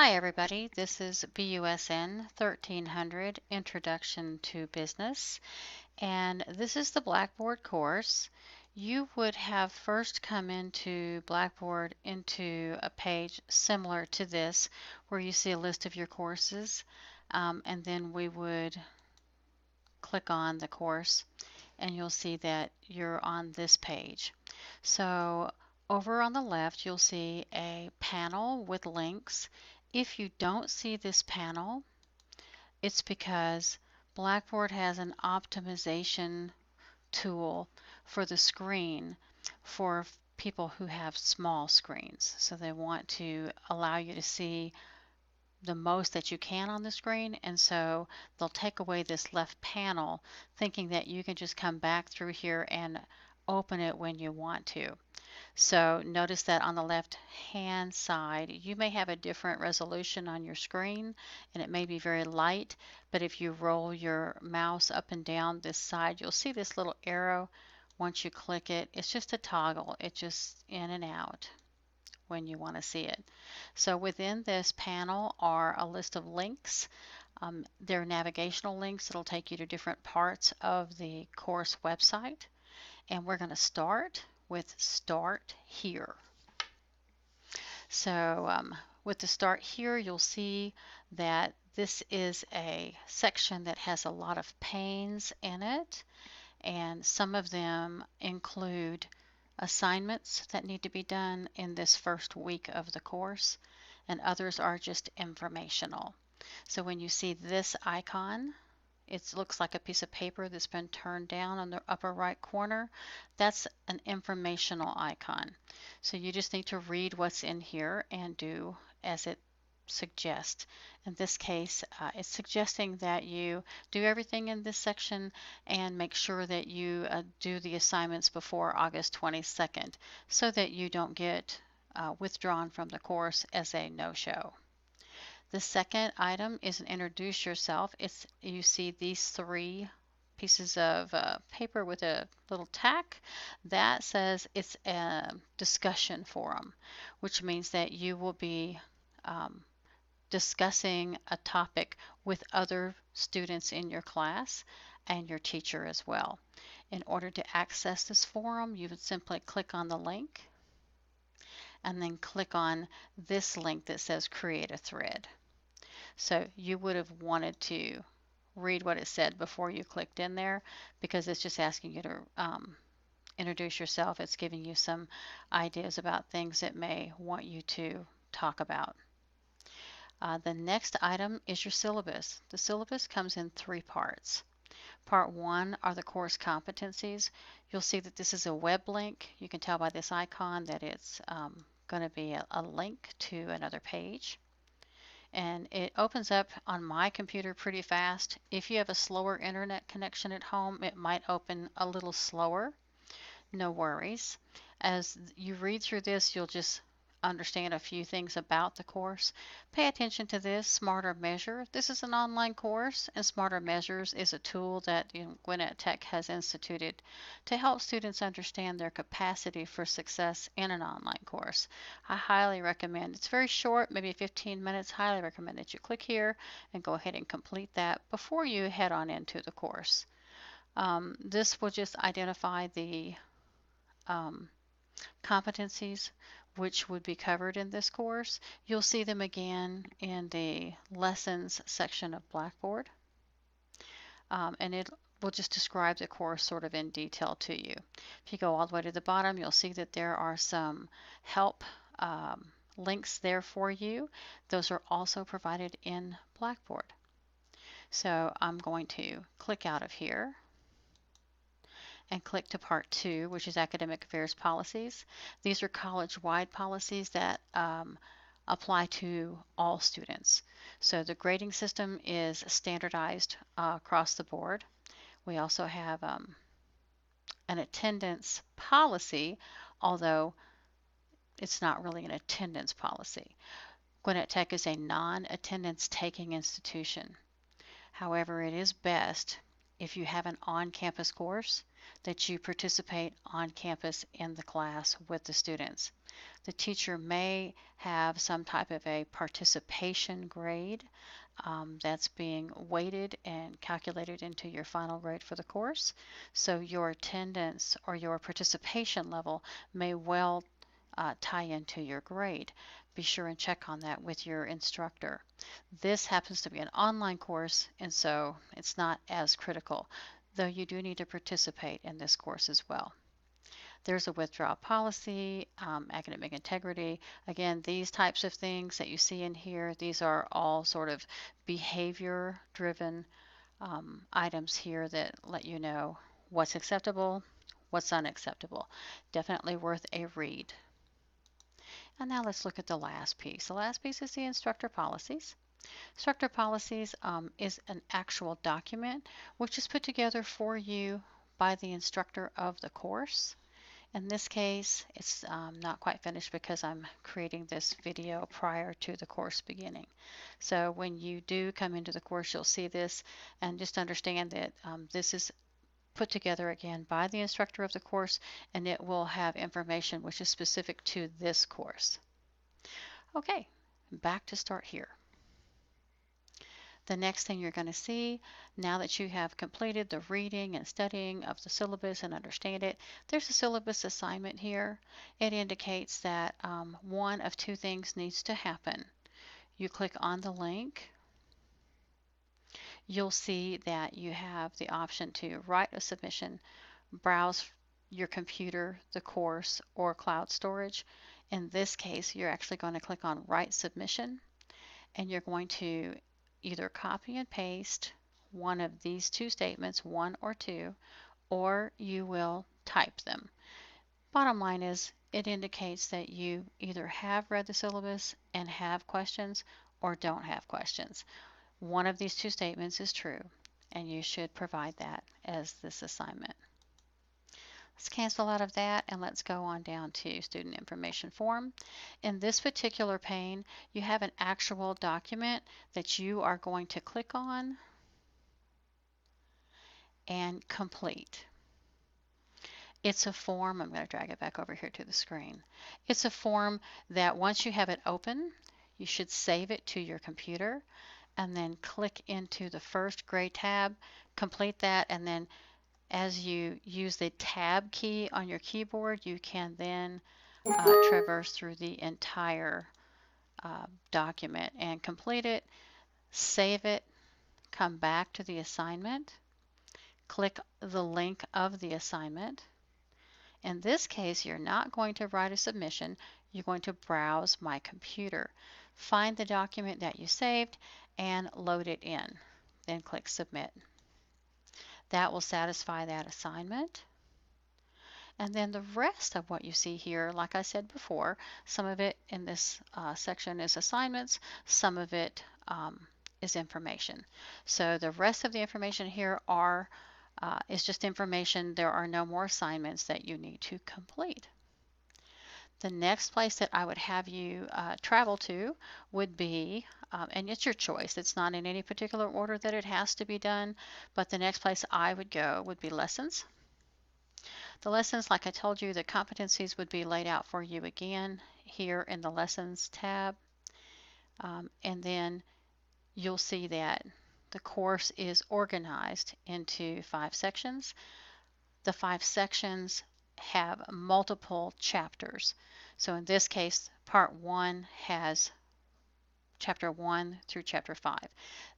Hi everybody, this is BUSN 1300 Introduction to Business, and this is the Blackboard course. You would have first come into Blackboard into a page similar to this where you see a list of your courses, and then we would click on the course and you'll see that you're on this page. So over on the left, you'll see a panel with links. If you don't see this panel, it's because Blackboard has an optimization tool for the screen for people who have small screens. So they want to allow you to see the most that you can on the screen, and so they'll take away this left panel thinking that you can just come back through here and open it when you want to. So notice that on the left hand side you may have a different resolution on your screen and it may be very light, but if you roll your mouse up and down this side you'll see this little arrow. Once you click it, it's just a toggle, it's just in and out when you want to see it. So within this panel are a list of links. They're navigational links that'll take you to different parts of the course website. And we're going to start with Start Here. So with the Start Here, you'll see that this is a section that has a lot of panes in it, and some of them include assignments that need to be done in this first week of the course, and others are just informational. So when you see this icon, it looks like a piece of paper that's been turned down on the upper right corner. That's an informational icon. So you just need to read what's in here and do as it suggest. In this case, it's suggesting that you do everything in this section and make sure that you do the assignments before August 22nd so that you don't get withdrawn from the course as a no-show. The second item is an introduce yourself. You see these three pieces of paper with a little tack that says it's a discussion forum, which means that you will be discussing a topic with other students in your class and your teacher as well. In order to access this forum, you would simply click on the link and then click on this link that says create a thread. So you would have wanted to read what it said before you clicked in there because it's just asking you to introduce yourself. It's giving you some ideas about things it may want you to talk about. The next item is your syllabus. The syllabus comes in three parts. Part one are the course competencies. You'll see that this is a web link. You can tell by this icon that it's going to be a link to another page. And it opens up on my computer pretty fast. If you have a slower internet connection at home, it might open a little slower. No worries. As you read through this, you'll just understand a few things about the course. Pay attention to this, Smarter Measure. This is an online course, and Smarter Measures is a tool that Gwinnett Tech has instituted to help students understand their capacity for success in an online course. I highly recommend, it's very short, maybe 15 minutes, highly recommend that you click here and go ahead and complete that before you head on into the course. This will just identify the competencies which would be covered in this course. You'll see them again in the lessons section of Blackboard, and it will just describe the course sort of in detail to you. If you go all the way to the bottom, you'll see that there are some help links there for you. Those are also provided in Blackboard. So I'm going to click out of here and click to part two, which is academic affairs policies. These are college-wide policies that apply to all students. So the grading system is standardized across the board. We also have an attendance policy, although it's not really an attendance policy. Gwinnett Tech is a non-attendance taking institution. However, it is best if you have an on-campus course, that you participate on campus in the class with the students. The teacher may have some type of a participation grade that's being weighted and calculated into your final grade for the course. So your attendance or your participation level may well tie into your grade. Be sure and check on that with your instructor. This happens to be an online course, and so it's not as critical, though you do need to participate in this course as well. There's a withdrawal policy, academic integrity. Again, these types of things that you see in here, these are all sort of behavior-driven items here that let you know what's acceptable, what's unacceptable. Definitely worth a read. And now let's look at the last piece. The last piece is the instructor policies. Instructor policies is an actual document which is put together for you by the instructor of the course. In this case, it's not quite finished because I'm creating this video prior to the course beginning. So when you do come into the course, you'll see this, and just understand that this is put together again by the instructor of the course, and it will have information which is specific to this course. Okay, back to start here. The next thing you're going to see, now that you have completed the reading and studying of the syllabus and understand it, there's a syllabus assignment here. It indicates that one of two things needs to happen. You click on the link. You'll see that you have the option to write a submission, browse your computer, the course, or cloud storage. In this case, you're actually going to click on Write Submission, and you're going to either copy and paste one of these two statements, one or two, or you will type them. Bottom line is, it indicates that you either have read the syllabus and have questions or don't have questions. One of these two statements is true, and you should provide that as this assignment. Let's cancel out of that and let's go on down to student information form. In this particular pane, you have an actual document that you are going to click on and complete. It's a form, I'm going to drag it back over here to the screen. It's a form that once you have it open, you should save it to your computer and then click into the first gray tab, complete that, and then as you use the tab key on your keyboard, you can then traverse through the entire document and complete it, save it, come back to the assignment, click the link of the assignment. In this case, you're not going to write a submission, you're going to browse My Computer. Find the document that you saved and load it in. Then click Submit. That will satisfy that assignment. And then the rest of what you see here, like I said before, some of it in this section is assignments, some of it is information. So the rest of the information here is just information. There are no more assignments that you need to complete. The next place that I would have you travel to would be, and it's your choice, it's not in any particular order that it has to be done, but the next place I would go would be lessons. The lessons, like I told you, the competencies would be laid out for you again here in the lessons tab. And then you'll see that the course is organized into 5 sections. The 5 sections have multiple chapters. So in this case, part 1 has chapter 1 through chapter 5.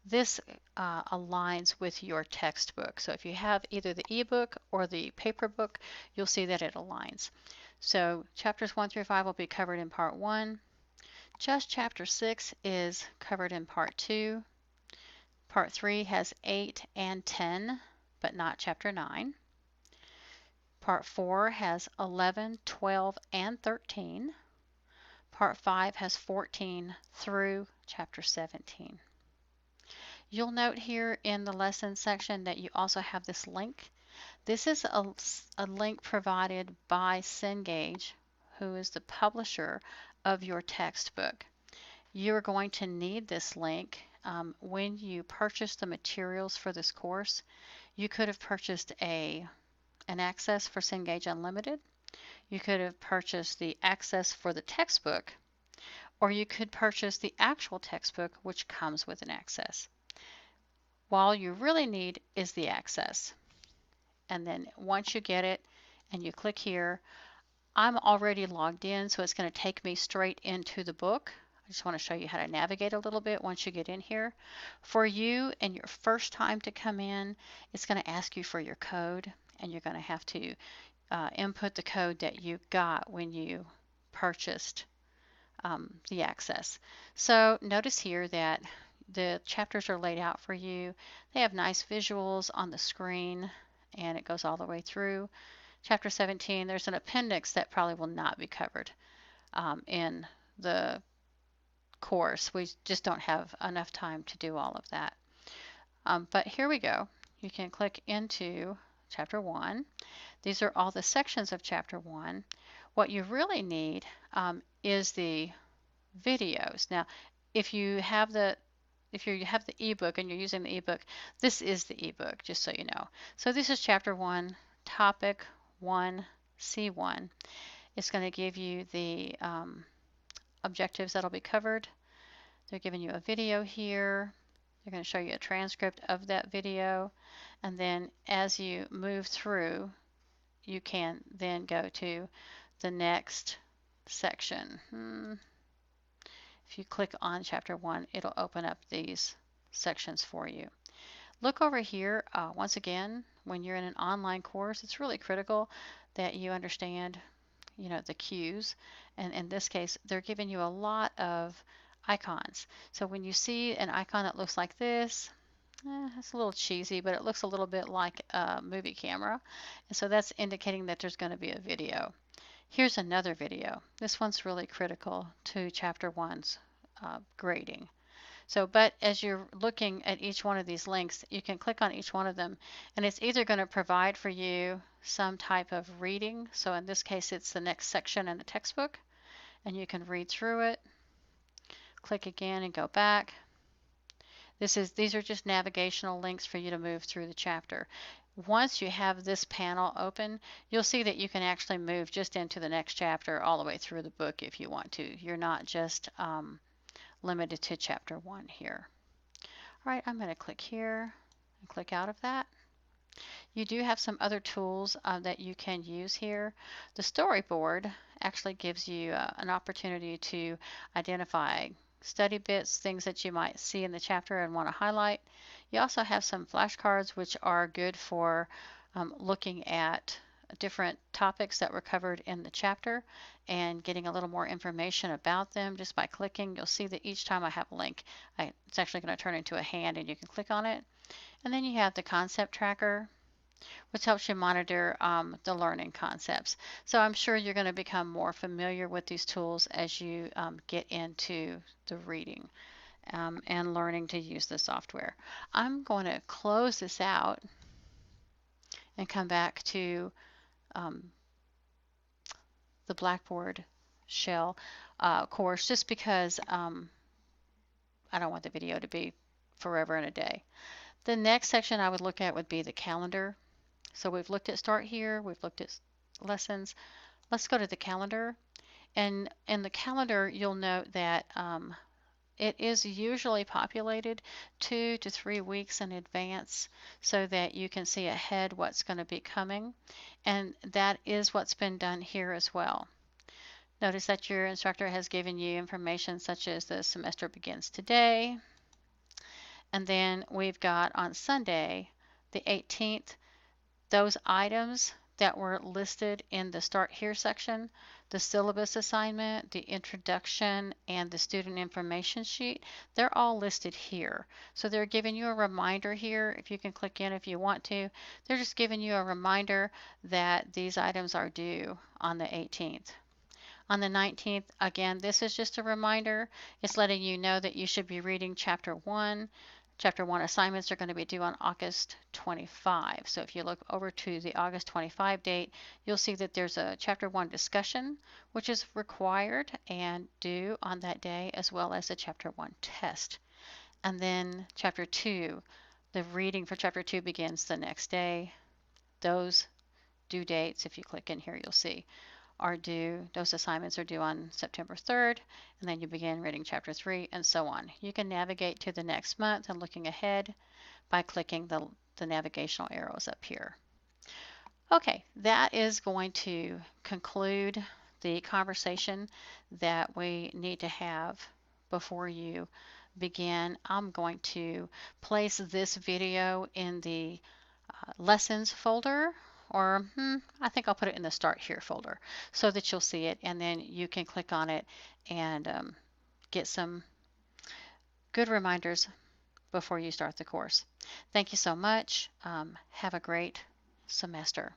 This aligns with your textbook. So if you have either the ebook or the paper book, you'll see that it aligns. So chapters 1 through 5 will be covered in part 1. Just chapter 6 is covered in part 2. Part 3 has 8 and 10, but not chapter 9. Part 4 has 11, 12, and 13. Part 5 has 14 through chapter 17. You'll note here in the lesson section that you also have this link. This is a link provided by Cengage, who is the publisher of your textbook. You're going to need this link when you purchase the materials for this course. You could have purchased an access for Cengage Unlimited. You could have purchased the access for the textbook, or you could purchase the actual textbook, which comes with an access. All you really need is the access. And then once you get it and you click here, I'm already logged in, so it's going to take me straight into the book. I just want to show you how to navigate a little bit once you get in here. For you and your first time to come in, it's going to ask you for your code, and you're going to have to input the code that you got when you purchased the access. So notice here that the chapters are laid out for you. They have nice visuals on the screen, and it goes all the way through. Chapter 17, there's an appendix that probably will not be covered in the course. We just don't have enough time to do all of that. But here we go. You can click into Chapter 1. These are all the sections of Chapter 1. What you really need is the videos. Now, if you have the ebook and you're using the ebook, this is the ebook, just so you know. So this is Chapter 1, Topic 1, C1. It's going to give you the objectives that'll be covered. They're giving you a video here. They're going to show you a transcript of that video. And then as you move through, you can then go to the next section. If you click on Chapter 1, it'll open up these sections for you. Look over here. Once again, when you're in an online course, it's really critical that you understand, the cues. And in this case, they're giving you a lot of icons. So when you see an icon that looks like this, it's a little cheesy, but it looks a little bit like a movie camera. And so that's indicating that there's going to be a video. Here's another video. This one's really critical to Chapter 1's grading. So, but as you're looking at each one of these links, you can click on each one of them, and it's either going to provide for you some type of reading. So in this case, it's the next section in the textbook, and you can read through it. Click again and go back. These are just navigational links for you to move through the chapter. Once you have this panel open, you'll see that you can actually move just into the next chapter all the way through the book if you want to. You're not just limited to Chapter 1 here. All right, I'm going to click here and click out of that. You do have some other tools that you can use here. The storyboard actually gives you an opportunity to identify study bits, things that you might see in the chapter and want to highlight. You also have some flashcards, which are good for looking at different topics that were covered in the chapter and getting a little more information about them just by clicking. You'll see that each time I have a link, it's actually going to turn into a hand, and you can click on it. And then you have the concept tracker, which helps you monitor the learning concepts. So I'm sure you're going to become more familiar with these tools as you get into the reading and learning to use the software. I'm going to close this out and come back to the Blackboard Shell course, just because I don't want the video to be forever and a day. The next section I would look at would be the calendar. So we've looked at Start Here, we've looked at lessons. Let's go to the calendar. And in the calendar, you'll note that it is usually populated 2 to 3 weeks in advance so that you can see ahead what's going to be coming. And that is what's been done here as well. Notice that your instructor has given you information such as the semester begins today. And then we've got on Sunday, the 18th, those items that were listed in the Start Here section, the syllabus assignment, the introduction, and the student information sheet, they're all listed here. So they're giving you a reminder here. If you can click in if you want to, they're just giving you a reminder that these items are due on the 18th. On the 19th, again, this is just a reminder. It's letting you know that you should be reading Chapter 1. Chapter 1 assignments are going to be due on August 25. So if you look over to the August 25 date, you'll see that there's a Chapter 1 discussion, which is required and due on that day, as well as a Chapter 1 test. And then Chapter 2, The reading for Chapter 2 begins the next day. Those due dates, if you click in here, you'll see, are due. Those assignments are due on September 3rd, and then you begin reading Chapter 3, and so on. You can navigate to the next month and looking ahead by clicking the navigational arrows up here. Okay, that is going to conclude the conversation that we need to have before you begin. I'm going to place this video in the lessons folder, or I think I'll put it in the Start Here folder so that you'll see it, and then you can click on it and get some good reminders before you start the course. Thank you so much. Have a great semester.